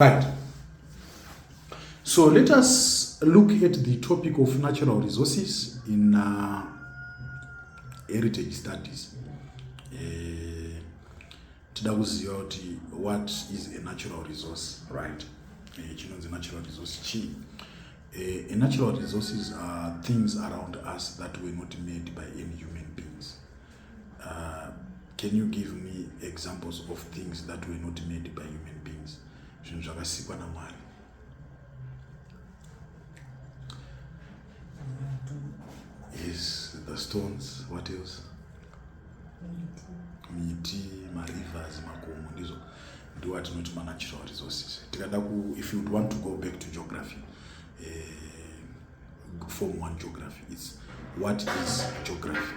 Right. So let us look at the topic of natural resources in heritage studies. What is a natural resource, right? The natural resource. A natural resources are things around us that were not made by any human beings. Can you give me examples of things that were not made by human beings? Yes, the stones. What else? Miti, rivers, makomo. These do what not my natural resources. If you would want to go back to geography, Form 1 geography, it's what is geography?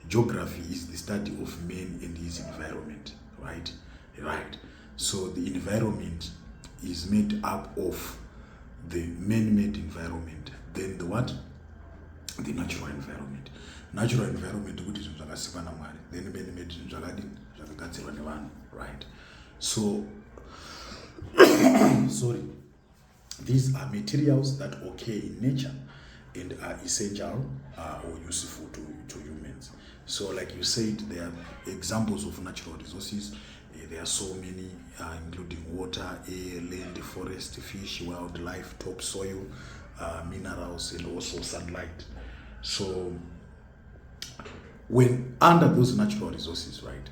Geography is the study of man and his environment, right? Right. So the environment is made up of the man-made environment, then the what? The natural environment. Natural environment, then man-made, right? So, sorry, these are materials that occur in nature and are essential or useful to humans. So like you said, there are examples of natural resources. There are so many, including water, air, land, forest, fish, wildlife, topsoil, minerals, and also sunlight. So when under those natural resources, right,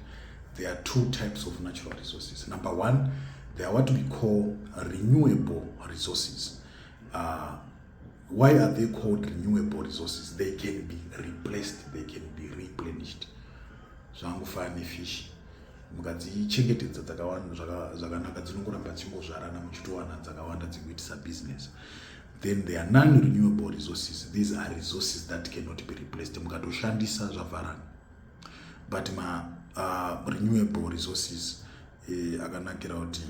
there are two types of natural resources. Number one, they are what we call renewable resources. Why are they called renewable resources? They can be replaced, they can be replenished. So I'm fine fish. Mukadzichengetedza zvakanaka dzinongoramba dzingozvarana muchitowana dzakawanda dzekuitisa business. Then there are non-renewable resources. These are resources that cannot be replaced. Mukatoshandisa zvavharana. But renewable resources akanakira kuti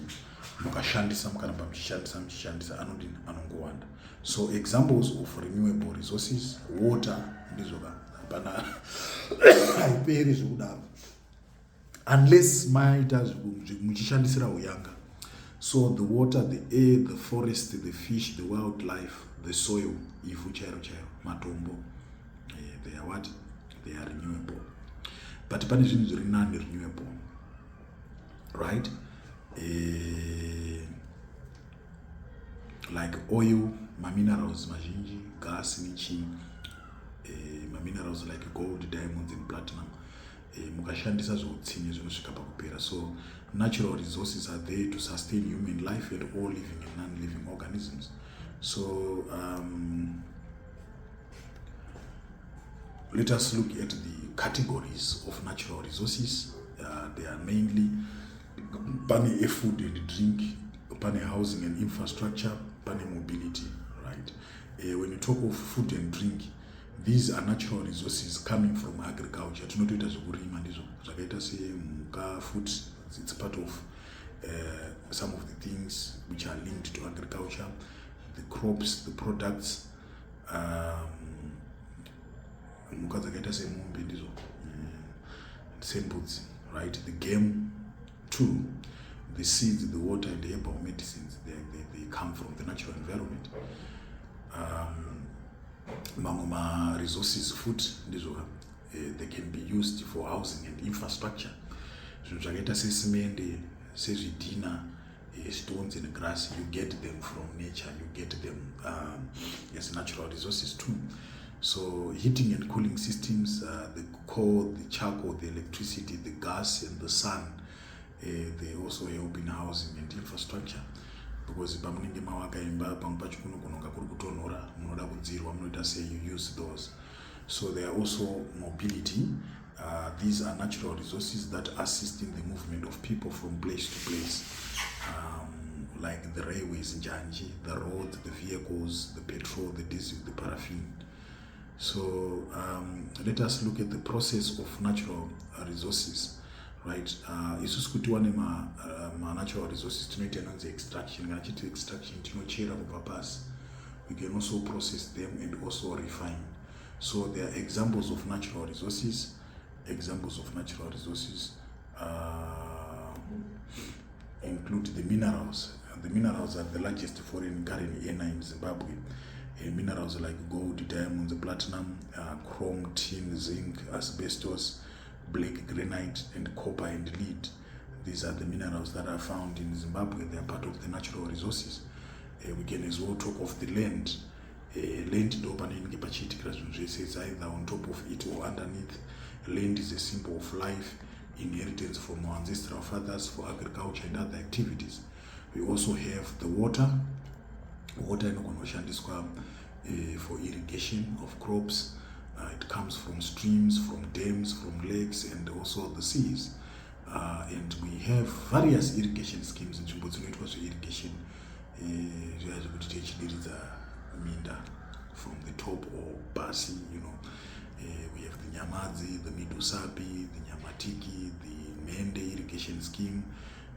mukashandisa mukaramba muchishandisa anongowanda. So examples of renewable resources, water, ndizoka hapana haiperi zvekudaro unless maita muchishandisira uyanga. So the water, the air, the forest, the fish, the wildlife, the soil, ivhu chairo matombo, they are what? They are renewable. But pane zvinhu zviri non-renewable, right? Like oil, minerals mazhinji, gas, minerals like gold, diamonds, and platinum. Mukashandisa zvoutsinye zvinosvika pakupera. So natural resources are there to sustain human life and all living and non-living organisms. So let us look at the categories of natural resources. They are mainly pane food and drink, pane housing and infrastructure, pane mobility, right? When you talk of food and drink, these are natural resources coming from agriculture. Tinotoita zvekurima ndizvo zvakaita semhuka, food. It's part of some of the things which are linked to agriculture, the crops, the products. Mhuka dzakaita semombe ndizvo, sembudzi, right? The game too, the seeds, the water, and the herbal medicines, they come from the natural environment. Mamma resources, food, they can be used for housing and infrastructure. Zvakaita sesimende, sezvidhina, stones and grass, you get them from nature, you get them as natural resources too. So heating and cooling systems, the coal, the charcoal, the electricity, the gas, and the sun, they also help in housing and infrastructure. Because pamunenge mawaka imba pamwe pacho kunogononga kuri kutonhora munoda kudzirwa munoita sei, you use those. So there are also mobility. These are natural resources that assist in the movement of people from place to place, like the railways, Njanji, the roads, the vehicles, the petrol, the diesel, the paraffin. So let us look at the process of natural resources, right? Isusu kuti wane ma natural resources tinoita nanzi extraction. Kana chiti extraction tinochera kubva pasi. We can also process them and also refine. So there are examples of natural resources. Examples of natural resources include the minerals. the minerals are the largest foreign currency earner in Zimbabwe. Minerals like gold, diamonds, platinum, chrome, tin, zinc, asbestos, black granite, and copper and lead. These are the minerals that are found in Zimbabwe. They are part of the natural resources. We can as well talk of the land. Land is either on top of it or underneath. Land is a symbol of life, inheritance from our ancestral fathers for agriculture and other activities. We also have the water. Water inoshandiswa for irrigation of crops. It comes from streams, from dams, from lakes, and also the seas. And we have various irrigation schemes in zvinoitwa irrigation. Minda from the top or basi, we have the Nyamadzi, the Midusapi, the Nyamatiki, the Mende irrigation scheme,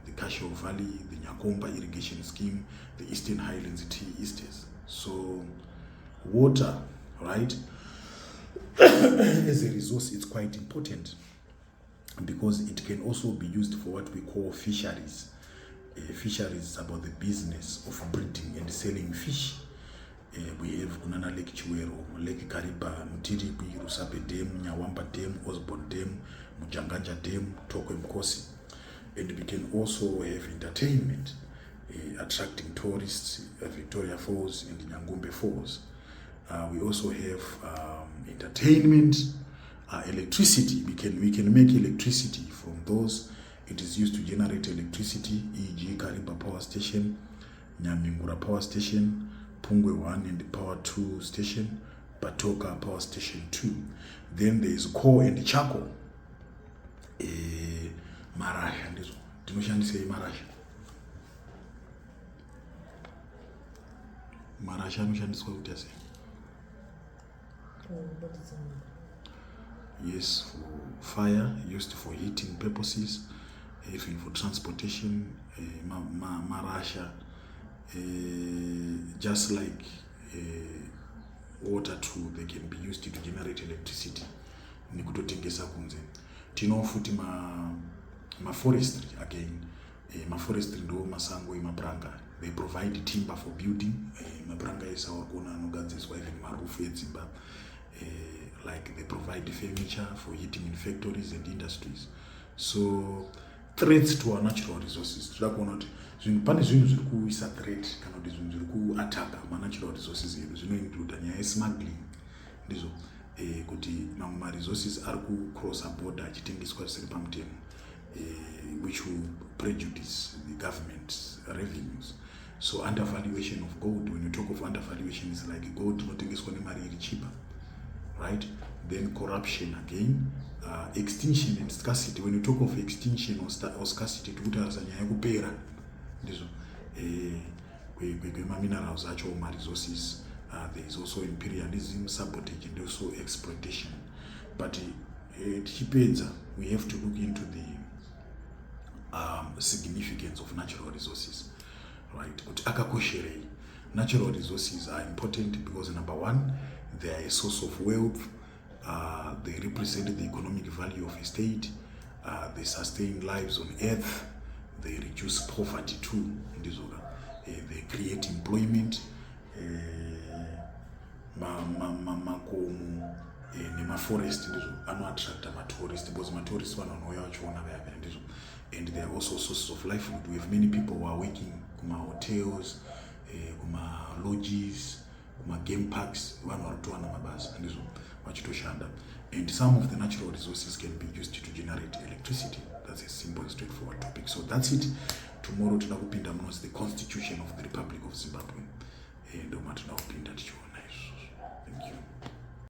the Kasho Valley, the Nyakomba irrigation scheme, the Eastern Highlands Tea Easters. So water, right, as a resource, it's quite important because it can also be used for what we call fisheries. Fisheries is about the business of breeding and selling fish. We have Kunana Lake Chiwero, Lake Kariba, Mutiripi, Rusape Dam, Nyawamba Dam, Osborne Dam, Mujanganja Dam, Tokwe Mkosi. And we can also have entertainment, attracting tourists, Victoria Falls and Nyangombe Falls. We also have entertainment, electricity. We can make electricity from those. It is used to generate electricity, e.g. Kariba Power Station, Nyamingura Power Station, Pungwe 1 and Power 2 Station, Batoka Power Station 2. Then there is coal and charcoal. Marasha ndizo. Tinoshandisa marasha. Marasha anoshandiswa kuti ase. Yes, for fire, used for heating purposes, even for transportation. Marasha, just like water too, they can be used to generate electricity. Nikutotengesa kunze. Tinofuti ma forestry again. Ma forestry ndo masango imabranga. They provide timber for building. Mabranga is our kona nogadziswa even marufu edzimba. Like they provide furniture for heating in factories and industries. So threats to our natural resources. Pane zvinhu zviri kuisa threat kana kuti zvinhu zviri kuattacka natural resources edu zvinoincluda nyaya yesmuggling ndizvo kuti mamwe resources ari kucrossa border achitengeswa zvisiri pamutemo which will prejudice the government's revenues. So undervaluation of gold, when you talk of undervaluation, is like gold inotengeswa nemari iri cheaper, right? Then corruption again, extinction and scarcity. When you talk of extinction or scarcity, tikutaridza nyaya yekupera ndizvo kweminerals acho resources. There is also imperialism, sabotage, and also exploitation. But tichipedza, we have to look into the significance of natural resources, right? Kuti akakosherei. Natural resources are important because number one, they are a source of wealth. They represent the economic value of a state. They sustain lives on earth. They reduce poverty too. They create employment. Makomo nemaforest ndizo anoattracta matourist because matourist vanonouya vachiona vaya ndizvo. And there are also sources of livelihood. We have many people who are working kuma hotels, kuma lodges, kuma game parks, vanhu varitowana mabasa ndizvo vachitoshanda. And some of the natural resources can be used to generate electricity. That's a simple, straightforward topic. So that's it. Tomorrow tuna kupinda munozi the Constitution of the Republic of Zimbabwe. Ndo matina kupinda tichiona.